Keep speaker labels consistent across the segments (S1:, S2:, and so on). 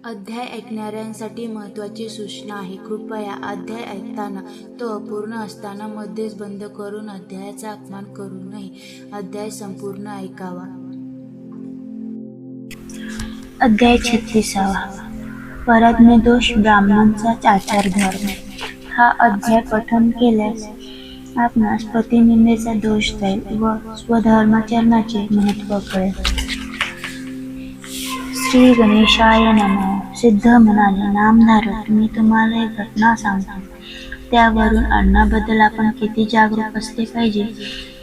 S1: अध्याय ऐकणाऱ्यांसाठी महत्त्वाची सूचना आहे. कृपया अध्याय ऐकताना तो अपूर्ण असताना मध्येच बंद करून अध्यायाचा अपमान करू नये. अध्याय संपूर्ण ऐकावा.
S2: अध्याय 36. परज्ञदोष ब्राह्मणांचा आचारधर्म. हा अध्याय पठन केल्यास आपणास पतिनिंदेचा दोष जाईल व स्वधर्माचरणाचे महत्त्व कळेल. श्री गणेशाय नमः. सिद्ध म्हणाले, नामधारक, मी तुम्हाला एक घटना सांगतो. त्यावरून अन्नाबद्दल आपण किती जागरूक असले पाहिजे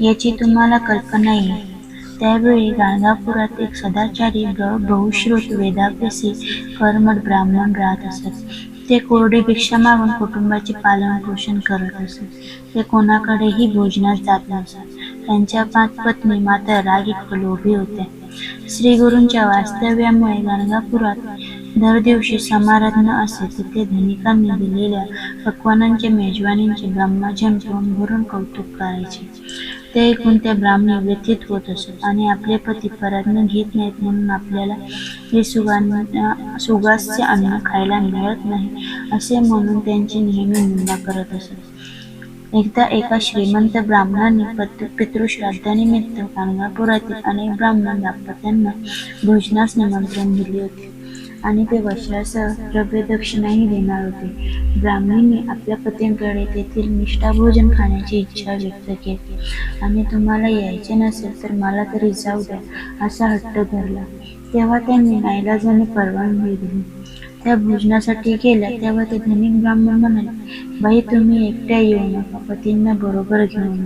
S2: याची तुम्हाला कल्पना येईल. त्यावेळी गाणगापुरात एक सदाचारी बहुश्रुत वेदाभ्यासी कर्मठ ब्राह्मण राहत असत. ते कोरडी भिक्षा मागून कुटुंबाचे पालनपोषण करत असत. ते कोणाकडेही भोजनास जात नसत. त्यांच्या 5 पत्नी मात्र रागीट व लोभी होत्या. श्रीगुरूंच्या वास्तव्यामुळे गाणगापुरात दर दिवशी समाराधना असे. तिथे धनिकांनी दिलेल्या पक्वान्नांचे मेजवानींचे ब्रह्मजन तोंड भरून कौतुक करायचे. ते ऐकून त्या ब्राह्मणी व्यथित होत असत आणि आपले पती परज्ञ घेत नाहीत म्हणून आपल्याला हे सुवास्य अन्न खायला मिळत नाही असे म्हणून त्यांची नेहमी निंदा करत असत. एकदा एका श्रीमंत ब्राह्मणाने पितृश्राद्धानिमित्त गाणगापुरातील अनेक ब्राह्मण दाम्पत्यांना भोजनास निमंत्रण दिले होते आणि ते वस्त्रासह द्रव्यदक्षिणाही देणार होते. ब्राह्मणीने आपल्या पतींकडे तेथील मिष्टाभोजन खाण्याची इच्छा व्यक्त केली आणि तुम्हाला यायचे नसेल तर मला तरी जाऊ द्या असा हट्ट धरला. तेव्हा त्यांनी नाईलाजाने परवानगी दिली. त्या भोजनासाठी गेल्या तेव्हा ते धनिक ब्राह्मण म्हणाले, बाई, तुम्ही एकट्या येऊ नका, पतींना बरोबर घेऊन या.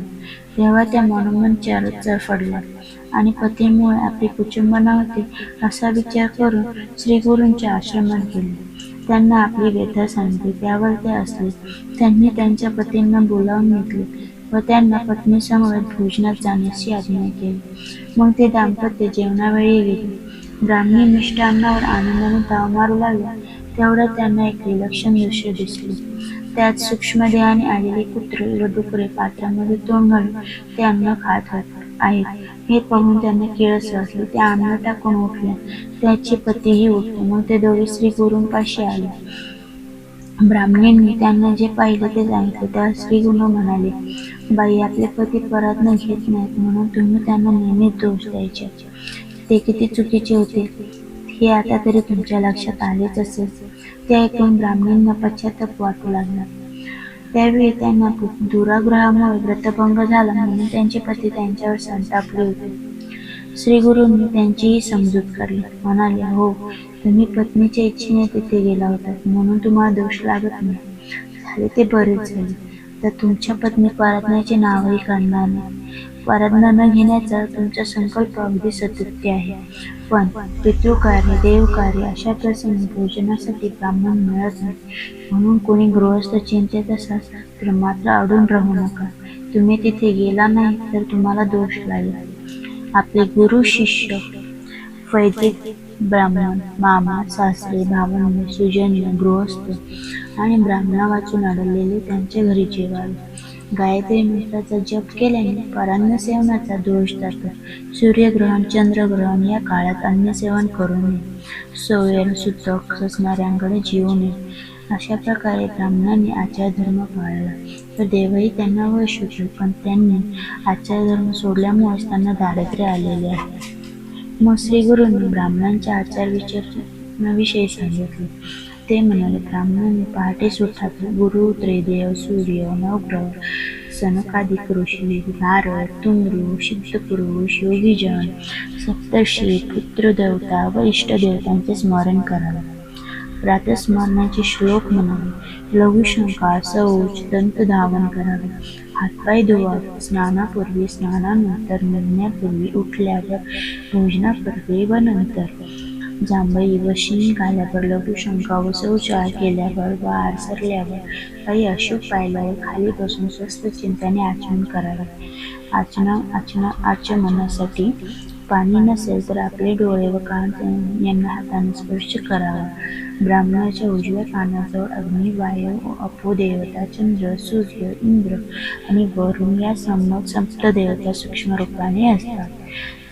S2: तेव्हा त्या मनोमन चरफडल्या आणि पतीमुळे आपली कुटुंब नव्हते असा विचार करून श्रीगुरूंच्या आश्रमात गेले. त्यांना आपली व्यथा सांगितली. त्यावर ते हसले. त्यांनी त्यांच्या पतींना बोलावून घेतले व त्यांना पत्नीसमवेत भोजनात जाण्याची आज्ञा केली. मग ते दाम्पत्य जेवणावेळी गेले. ब्राह्मणी मिष्टान्नावर आनंदाने ताव मारू लागल्या. तेवढ्यात त्यांना एक विलक्षण दृश्य दिसले. त्यात सूक्ष्मदेहाने आलेले कुत्रे व डुकरे पात्रामध्ये तोंड घालून ते अन्न खात आहेत. हे पाहून त्यांना किळस वाटली. त्या अन्न टाकून उठल्या. त्याचे पतीही उठले. मग ते दोघे श्रीगुरूंपाशी आले. ब्राह्मणींनी त्यांना जे पाहिले ते सांगितले. तेव्हा श्रीगुरू म्हणाले, बाई, आपले पती परज्ञ घेत नाहीत म्हणून तुम्ही त्यांना नेहमीच दोष द्यायचे. ते किती चुकीचे होते हे आता तरी तुमच्या लक्षात आलेच असेल. ते ऐकून ब्राह्मणींना पश्चाताप वाटू लागला. त्यावेळी त्यांना दुराग्रहामुळे व्रतभंग झाला म्हणून त्यांचे पती त्यांच्यावर संतापले होते. श्रीगुरूंनी त्यांचीही समजूत काढली. म्हणाले, हो, तुम्ही पत्नीच्या इच्छेने तिथे गेला होतात म्हणून तुम्हाला दोष लागत नाही. झाले ते बरेच झाले. तर तुमच्या पत्नी परज्ञाचे नावही काढणार नाही. परज्ञ न घेण्याचा तुमचा संकल्प अगदी सत्य आहे. पण पितृकार्य, देवकार्य अशा प्रसंगी भोजनासाठी ब्राह्मण मिळत नाही म्हणून कोणी गृहस्थ चिंतेत असाल तर मात्र अडून राहू नका. तुम्ही तिथे गेला नाही तर तुम्हाला दोष लागेल. आपले गुरु शिष्य, वैदिक ब्राह्मण, मामा, सासरे, भावंड, सुजन्य, गृहस्थ आणि ब्राह्मणा वाचून अडलेले त्यांच्या घरी जेवावे. गायत्री मंत्राचा जप केल्याने परान्न सेवनाचा दोष जातो. सूर्यग्रहण, चंद्रग्रहण या काळात अन्न सेवन करू नये. सोयर सुतक असणाऱ्यांकडे जेवू नये. अशा प्रकारे ब्राह्मणांनी आचारधर्म पाळला तर देवही त्यांना वश होते. पण त्यांनी आचारधर्म सोडल्यामुळेच त्यांना दारिद्र्य आलेले आहे. मग श्रीगुरूंनी ब्राह्मणांच्या आचारविचाराविषयी सांगितले. ते म्हणाले, ब्राह्मणांनी पहाटेच उठावे. गुरु, त्रैदेव, सूर्य, नवग्रह, सनकादिक ऋषी, नारद, तुंगरू, सिद्धपुरुष, योगीजन, सप्तर्षी, पुत्रदेवता व इष्टदेवतांचे स्मरण करावे. प्रातस्मरणाचे श्लोक म्हणावे. लघुशंका, शौच, दंतधावन करावे. हातपाय धुवावे. स्नानापूर्वी, स्नानानंतर, निघण्यापूर्वी, उठल्यावर, भोजनापूर्वी व नंतर, जांभई व शिंग घाल्यावर, लघुशंका व शौचार केल्यावर व आरसरल्यावर, काही अशुभ पाहिल्यावर खाली बसून स्वस्थ चिंताने आचमन करावे. आचमनासाठी पाणी नसेल तर आपले डोळे व कान यांना हाताने स्पर्श करावा. ब्राह्मणाच्या उजव्या कानाजवळ अग्नी, वायू, अपोदेवता, चंद्र, सूर्य, इंद्र आणि वरुण या सप्तदेवता सूक्ष्म रूपाने असतात.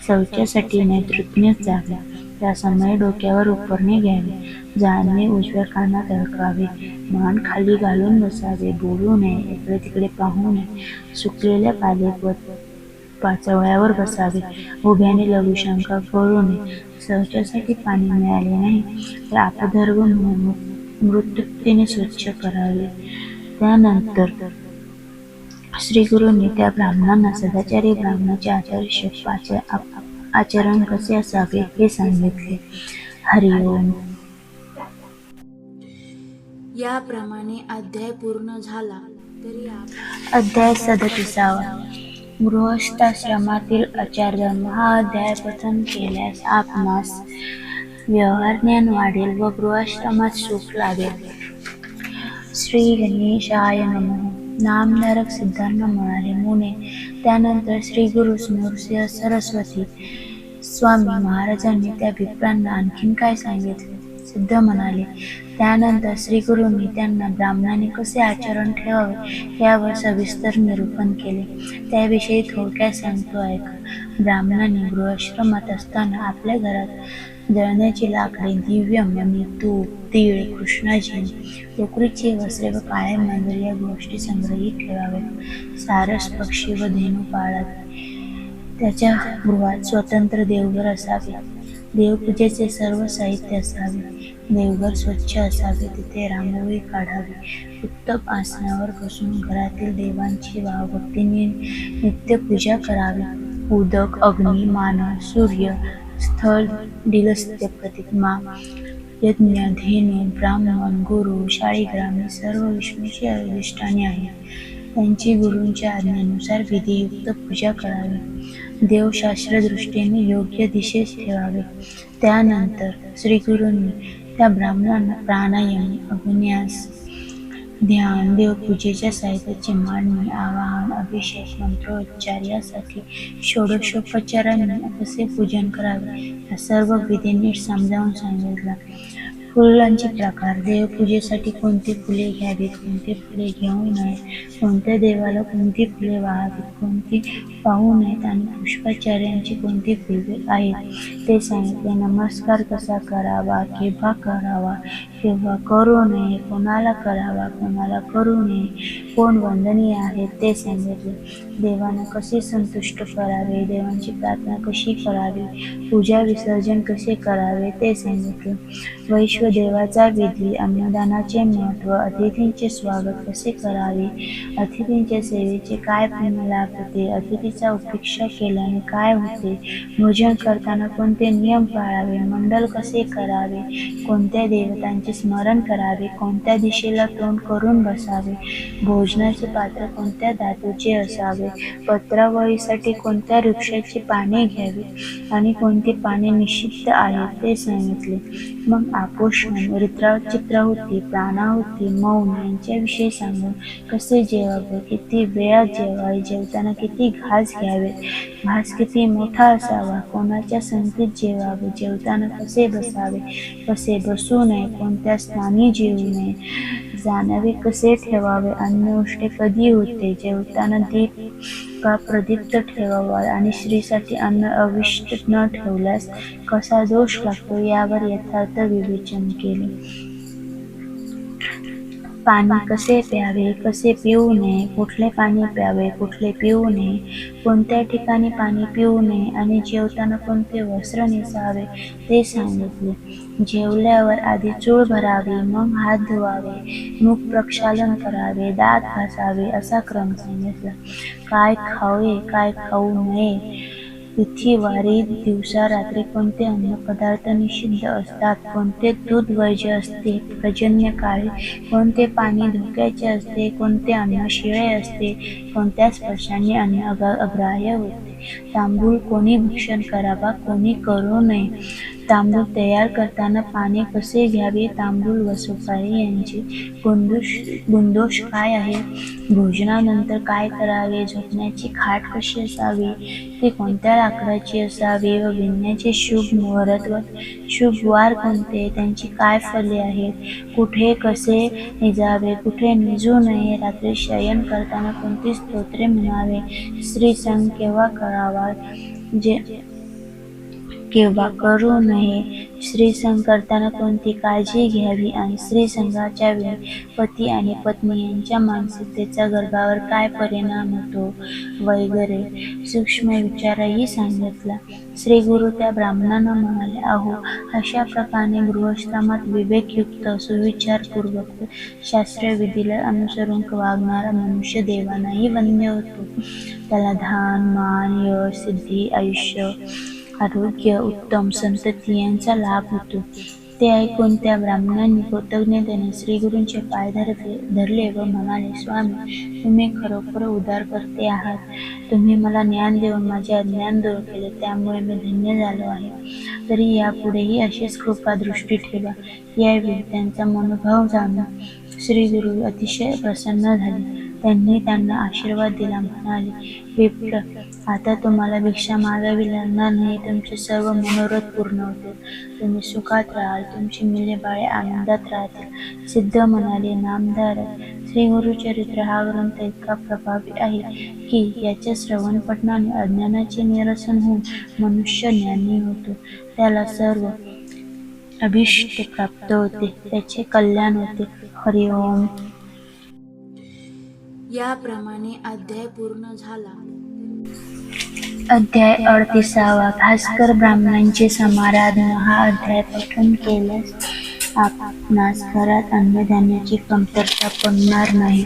S2: शौचासाठी नैऋत्येस जावे. त्या समयी डोक्यावर उपरणे घ्यावे, जानवे उजव्या कानात अडकावे, मान खाली घालून बसावे, बोलू नये, इकडे तिकडे पाहू नये, सुकलेल्या पाचवळ्यावर बसावे, उभ्याने लघुशंका करू नये, शौचासाठी पाणी मिळाले नाही तर अपधर्व म्हणून मृत्युक्तीने स्वच्छ करावे. त्यानंतर श्रीगुरूंनी त्या ब्राह्मणांना सदाचारी ब्राह्मणाचे आचरण कसे असावे हे सांगितले. हरिओम.
S1: याप्रमाणे अध्याय पूर्ण झाला. तरी
S2: अध्याय 37. गृहस्थाश्रमातील आचारधर्म. हा अध्याय पठन केल्यास आपणास व्यवहार ज्ञान वाढेल व गृहाश्रमात सुख लाभेल. श्री गणेशाय नमः. नामधारक सिद्धांना म्हणाले, मुने, त्यानंतर श्री गुरु नृसिंह सरस्वती स्वामी महाराजांनी त्या विप्रांना आणखीन काय सांगितले? सिद्ध म्हणाले, त्यानंतर श्रीगुरूंनी त्यांना ब्राह्मणाने कसे आचरण ठेवावे यावर सविस्तर निरूपण केले. त्याविषयी थोडक्यात सांगतो ऐका. ब्राह्मणाने गृहाश्रमात असताना आपल्या घरात जळण्याची लाकडे, दिव्य मणी, तूप, तीळ, कृष्णाजी, लोकरीची वस्त्रे व काळे मांजर या गोष्टी संग्रहित ठेवाव्यात. सारस, पक्षी व धेनू पाळावे. त्याच्या गृहात स्वतंत्र देवघर असावे. देवपूजेचे सर्व साहित्य असावे. देवघर स्वच्छ असावे. तिथे रांगोळी काढावी. उत्तम आसनावर बसून घरातील देवांची भावभक्तीने नित्यपूजा करावी. उदक, अग्नी, मानव, सूर्य, स्थल, दिलस्ते, प्रतिमा, यज्ञ, धेनू, ब्राह्मण, गुरु, शाळीग्राम ही सर्व विष्णूची अधिष्ठाने आहेत. त्यांची गुरूंच्या आज्ञेनुसार विधियुक्त पूजा करावी. देवशास्त्रदृष्टीने योग्य दिशेस ठेवावे. त्यानंतर श्रीगुरूंनी त्या ब्राह्मणांना प्राणायाम, अग्न्यास, ध्यान, देवपूजेच्या साहित्याची मांडणी, आवाहन, अभिषेक, मंत्रोच्चार यासाठी षोडशोपचारांनी कसे पूजन करावे या सर्व विधी नीट समजावून सांगितला. फुलांचे प्रकार. देवपूजेसाठी कोणती फुले घ्यावीत, कोणती फुले घेऊ नयेत, कोणत्या देवाला कोणती फुले वाहावीत, कोणती वाहू नयेत आणि पुष्पाचार्यांची कोणती फुले आहेत ते सांगितले. नमस्कार कसा करावा, केव्हा करावा, केव्हा करू नये, कोणाला करावा, कोणाला करू नये, कोण वंदनीय आहेत ते सांगितले. देवांना कसे संतुष्ट करावे, देवांची प्रार्थना कशी करावी, पूजा विसर्जन कसे करावे ते सांगितले. वैश्वदेवाचा विधी, अन्नदानाचे महत्त्व, अतिथींचे स्वागत कसे करावे, अतिथींच्या सेवेचे काय पुण्य लाभ होते, अतिथीचा उपेक्षा केल्याने काय होते, भोजन करताना कोणते नियम पाळावे, मंडल कसे करावे, कोणत्या देवतांचे स्मरण करावे, कोणत्या दिशेला तोंड करून बसावे, भोजनाचे पात्र कोणत्या धातूचे असावे, पत्रावळीसाठी कोणत्या वृक्षाची पाने घ्यावी आणि कोणती पाने निषिद्ध आहेत ते सांगितले. मग आपोषण, चित्राहुती, प्राणाहुती, मौन यांच्याविषयी सांगून कसे जेवावे, किती वेळात जेवावे, जेवताना किती घास घ्यावे, घास किती मोठा असावा, कोणाच्या संगतीत जेवावे, जेवताना कसे बसावे, कसे बसू नये, कोणत्या स्थानी जेवू नये, जाणावे कसे ठेवावे, अन्न उष्टे कधी होते, जेवताना दीप का प्रदीप्त ठेवावा आणि स्त्रीसाठी अन्न अविष्ट न ठेवल्यास कसा दोष लागतो यावर यथार्थ विवेचन केले. पाणी कसे प्यावे, कसे पिऊ नये, कुठले पाणी प्यावे, कुठले पिऊ नये, कोणत्या ठिकाणी पाणी पिऊ नये आणि जेवताना कोणते वस्त्र नेसावे ते सांगितले. जेवल्यावर आधी चूळ भरावी, मग हात धुवावे, मुख प्रक्षालन करावे, दात घासावे असा क्रम सांगितला. काय खावे, काय खाऊ नये, तिथी, वारी, दिवसा रात्री कोणते अन्न पदार्थ निषिद्ध असतात, कोणते दूध वर्ज्य असते, पर्जन्य काळी कोणते पाणी धोक्याचे असते, कोणते अन्न शिळे असते, कोणत्या स्पर्शाने अन्न अग्राह्य होते, तांबूळ कोणी भक्षण करावा, कोणी करू नये, तांबूळ तयार करताना पाणी कसे घ्यावे, तांबूळ व सुपारी यांचे गुणदोष काय आहे, भोजनानंतर काय करावे, झोपण्याची खाट कशी असावी, ती कोणत्या लाकडाची असावी व विणण्याचे शुभ मुहूर्त व शुभ वार कोणते, त्यांची काय फले आहेत, कुठे कसे निजावे, कुठे निजू नये, रात्री शयन करताना कोणती स्तोत्रे म्हणावे, स्त्रीसंग केव्हा करावा, किंवा करू नये. स्त्रीसंग करताना कोणती काळजी घ्यावी आणि स्त्रीसंगाच्या वेळी पती आणि पत्नी यांच्या मानसिकतेचा गर्भावर काय परिणाम होतो वगैरे सूक्ष्म विचारही सांगितला. श्री गुरु त्या ब्राह्मणांना म्हणाले, अहो, अशा प्रकारे गृहस्थाश्रमात विवेकयुक्त सुविचारपूर्वक शास्त्रविधीला अनुसरून वागणारा मनुष्य देवांनाही वंद्य होतो. त्याला धान, मान, यश, सिद्धी, आयुष्य, आरोग्य, उत्तम संतती यांचा लाभ होतो. ते ऐकून त्या ब्राह्मणांनी कृतज्ञतेने श्रीगुरूंचे पाय धरले व म्हणाले, स्वामी, तुम्ही खरोखर उदार करते आहात. तुम्ही मला ज्ञान देऊन माझे अज्ञान दूर केले, त्यामुळे मी धन्य झालो आहे. तरी यापुढेही अशीच कृपा दृष्टी ठेवा. यावेळी त्यांचा मनोभाव जाणून श्रीगुरू अतिशय प्रसन्न झाले. त्यांनी त्यांना आशीर्वाद दिला. म्हणाले, विप्र, आता तुम्हाला भिक्षा मागावी लागणार नाही. तुमचे सर्व मनोरथ पूर्ण होतील. तुम्ही सुखात राहाल. तुमची मुले बाळे आनंदात राहतील. सिद्ध म्हणाले, नामधारक, श्री गुरुचरित्र हा ग्रंथ इतका प्रभावी आहे की याचे श्रवण पठणाने अज्ञानाचे निरसन होऊन मनुष्य ज्ञानी होतो. त्याला सर्व अभीष्ट प्राप्त होते. त्याचे कल्याण होते. हरि ओम.
S1: याप्रमाणे अध्याय पूर्ण झाला.
S2: अध्याय 38. भास्कर ब्राह्मणांची समाराधना. हा अध्याय पठन केल्यास आपणास घरात अन्नधान्याची कमतरता पडणार नाही.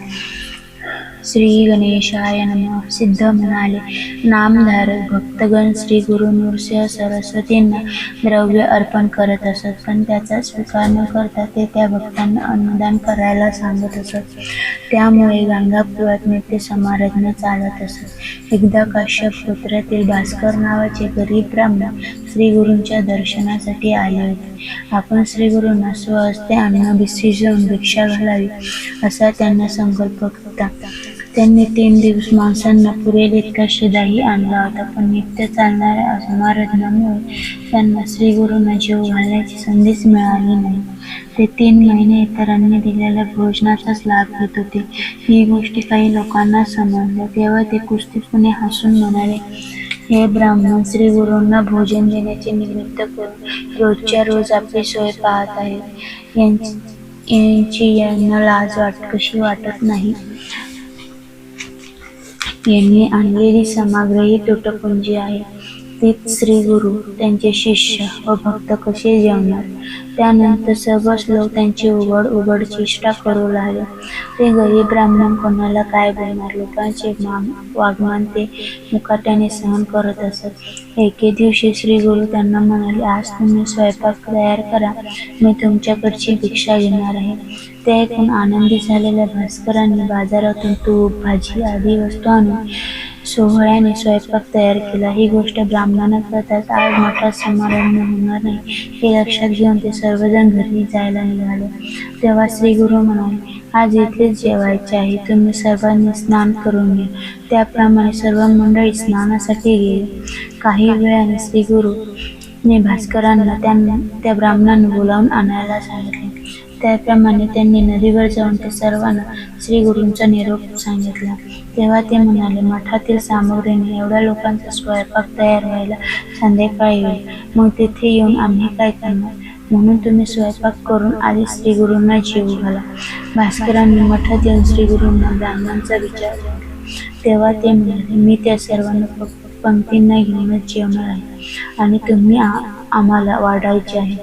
S2: श्री गणेशाय नमः. सिद्ध म्हणाले, नामधारक भक्तगण श्री गुरु नृसिंह सरस्वतींना द्रव्य अर्पण करत असत, पण त्याचा स्वीकार न करता ते त्या भक्तांना अन्नदान करायला सांगत असत. त्यामुळे गाणगापुरात नित्य समाराधना चालत असत. एकदा काश्यप गोत्रातील भास्कर नावाचे गरीब ब्राह्मण श्री गुरूंच्या दर्शनासाठी आले होते. आपण श्री गुरूंना स्वहस्ते अन्न भिजवून भिक्षा घालावी असा त्यांना संकल्प होता. त्यांनी 3 दिवस माणसांना पुरेल इतका शिदाही आणला होता, पण नित्य चालणाऱ्या समाराधनामुळे त्यांना श्री गुरूंना जेव घालण्याची संधीच मिळाली नाही. ते 3 महिने इतरांनी दिलेल्या भोजनाचाच लाभ घेत होते. ही गोष्ट काही लोकांना समजल्या तेव्हा ते कुस्तीपणे हसून म्हणाले, हे ब्राह्मण श्री गुरूंना भोजन देण्याचे निमित्त करून रोजच्या रोज आपली सोय पाहत आहेत. यांची यांना लाज कशी वाटत नाही. यांनी आणलेली सामग्री तुटपुंजी आहे. तीच श्री गुरु, त्यांचे शिष्य व भक्त कसे जेवणार. त्यानंतर सर्वच लोक त्यांची उघड चेष्टा करू लागले. ते गरीब ब्राह्मण कोणाला काय बोलणार. लोकांचे वागमान ते मुकाट्याने सहन करत असत. एके दिवशी श्री गुरु त्यांना म्हणाले, आज तुम्ही स्वयंपाक तयार करा, मी तुमच्याकडची भिक्षा घेणार आहे. ते ऐकून आनंदी झालेल्या भास्करांनी बाजारातून तूप, भाजी आदी वस्तू आणून सोहळ्याने स्वयंपाक तयार केला. ही गोष्ट ब्राह्मणांना कळताच आज मोठा समारंभ होणार नाही हे लक्षात घेऊन ते सर्वजण घरी जायला निघाले. तेव्हा श्री गुरु म्हणाले, आज इथलेच जेवायचे आहे. तुम्ही सर्वांनी स्नान करून घ्या. त्याप्रमाणे सर्व मंडळी स्नानासाठी गेली. काही वेळाने श्री गुरुने भास्करांना त्या ब्राह्मणांना बोलावून आणायला सांगितले. त्याप्रमाणे त्यांनी नदीवर जाऊन ते सर्वांना श्री गुरूंचा निरोप सांगितला. तेव्हा ते म्हणाले, मठातील सामग्रीने एवढ्या लोकांचा स्वयंपाक तयार व्हायला संध्याकाळी येईल. मग तिथे येऊन आम्ही काय करणार. म्हणून तुम्ही स्वयंपाक करून आधी श्री गुरूंना जेवू घाला. भास्करांनी मठात येऊन श्री गुरूंना ब्राह्मणांचा विचार केला. तेव्हा ते म्हणाले, मी त्या सर्वांना पंक्तींना घेऊनच जेवणार आहे आणि तुम्ही आम्हाला वाढायचे आहे.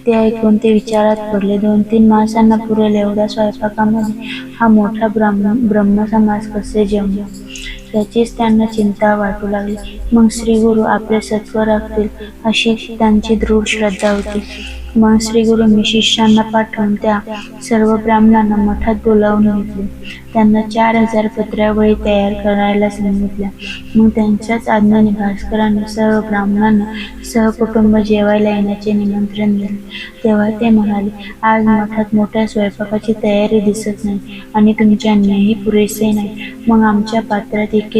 S2: ते ऐकून ते विचारात पडले. 2-3 माणसांना पुरेल एवढ्या स्वयंपाकामध्ये हा मोठा ब्रह्मसमाज कसे जेवणार याचीच त्यांना चिंता वाटू लागली. मग श्री गुरु आपले सत्व राखतील अशी त्यांची दृढ श्रद्धा होती. मग श्री गुरूंनी शिष्यांना पाठवून त्या सर्व ब्राह्मणांना मठात बोलावून घेतले. त्यांना 4000 पत्रावळी तयार करायला सांगितल्या. मग त्यांच्याच आज्ञेने भास्करांनी सर्व ब्राह्मणांना सहकुटुंब जेवायला येण्याचे निमंत्रण दिले. तेव्हा ते म्हणाले, आज मठात मोठ्या स्वयंपाकाची तयारी दिसत नाही आणि तुमचे अन्नही पुरेसे नाही. मग आमच्या पात्रात एक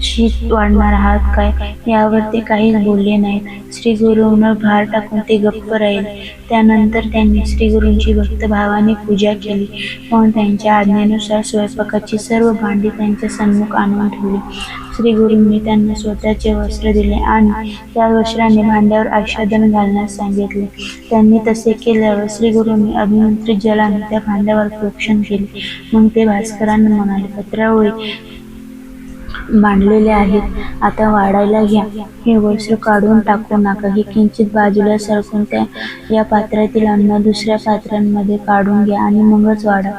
S2: शीत वाढणार आहात काय? यावर ते काहीच बोलले नाहीत. श्री गुरूंवर भार टाकून ते गप्प राहिले. त्यानंतर त्यांनी श्री गुरूंची भक्तिभावाने पूजा केली. मग त्यांच्या आज्ञेनुसार स्वयंपाकाची सर्व भांडी त्यांच्या सन्मुख आणून ठेवली. श्री गुरूंनी त्यांना स्वतःचे वस्त्र दिले आणि त्या वस्त्राने भांड्यावर आच्छादन घालण्यास सांगितले. त्यांनी तसे केल्यावर श्री गुरूंनी अभिमंत्रित जलाने त्या भांड्यावर प्रोक्षण केले. मग ते भास्करांना म्हणाले, पत्रावळी मांडलेले आहेत, आता वाढायला घ्या. हे वस्त्र काढून टाकू नका. हे किंचित बाजूला सरकून या पात्रातील अन्न दुसऱ्या पात्रांमध्ये काढून घ्या आणि मगच वाढा.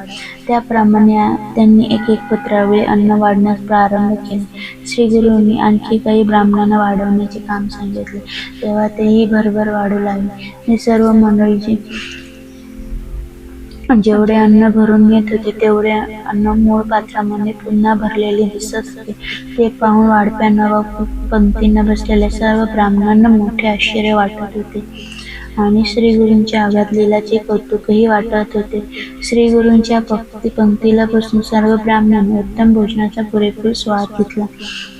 S2: त्याप्रमाणे त्यांनी एक पत्रावळी अन्न वाढण्यास प्रारंभ केला. श्री गुरूंनी आणखी काही ब्राह्मणांना वाढवण्याचे काम सांगितले. तेव्हा तेही भरभर वाढू लागले. हे सर्व मंडळीचे जेवढे अन्न भरून येत होते तेवढे अन्न मूळ पात्रामध्ये पुन्हा भरलेले दिसत होते. ते पाहून वाढप्यांना व पंक्तींना बसलेल्या सर्व ब्राह्मणांना मोठे आश्चर्य वाटत होते आणि श्री गुरूंच्या अगाध लीलाचे कौतुकही वाटत होते. श्री गुरूंच्या पंक्तीला बसून सर्व ब्राह्मणांनी उत्तम भोजनाचा पुरेपूर स्वाद घेतला.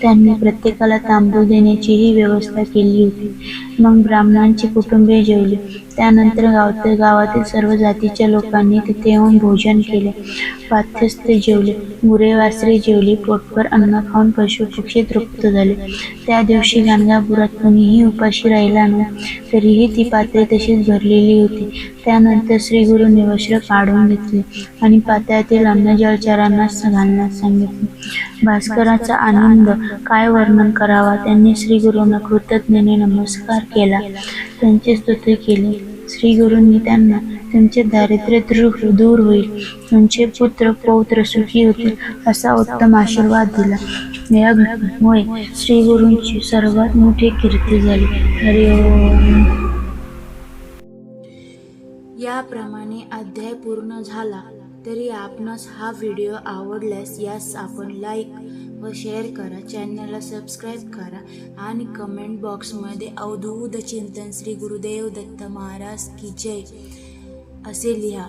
S2: त्यांनी प्रत्येकाला तांबूळ देण्याचीही व्यवस्था केली होती. मग ब्राह्मणांची कुटुंबे जेवली. त्यानंतर गावातील सर्व जातीच्या लोकांनी तिथे येऊन भोजन केले. पाथ्यस्थ जेवले, गुरेवासरे जेवली. पोटभर अन्न खाऊन पशुपक्षी तृप्त झाले. त्या दिवशी गाणगापुरात कुणीही उपाशी राहिला नाही. तरीही ती पात्रे तशीच भरलेली होती. त्यानंतर श्री गुरूंनी वस्त्र काढून घेतले आणि पात्यातील अन्न जलचरांना घालण्यास सांगितले. भास्कराचा आनंद काय वर्णन करावा. त्यांनी श्री गुरूंना कृतज्ञतेने नमस्कार केला, त्यांचे स्तुती केली. श्री गुरूंनी त्यांना तुमचे दारिद्र्य दूर होईल, तुमचे पुत्र पौत्र सुखी होतील असा उत्तम आशीर्वाद दिला. या घटनेमुळे श्री गुरूंची सर्वात मोठी कीर्ती झाली. हरि ओम.
S1: याप्रमाणे अध्याय पूर्ण झाला. तरी आपणास हा व्हिडिओ आवडल्यास यास आपण लाईक व शेअर करा, चॅनलला सबस्क्राईब करा आणि कमेंट बॉक्समध्ये अवधूत चिंतन श्री गुरुदेव दत्त महाराज की जय असे लिहा.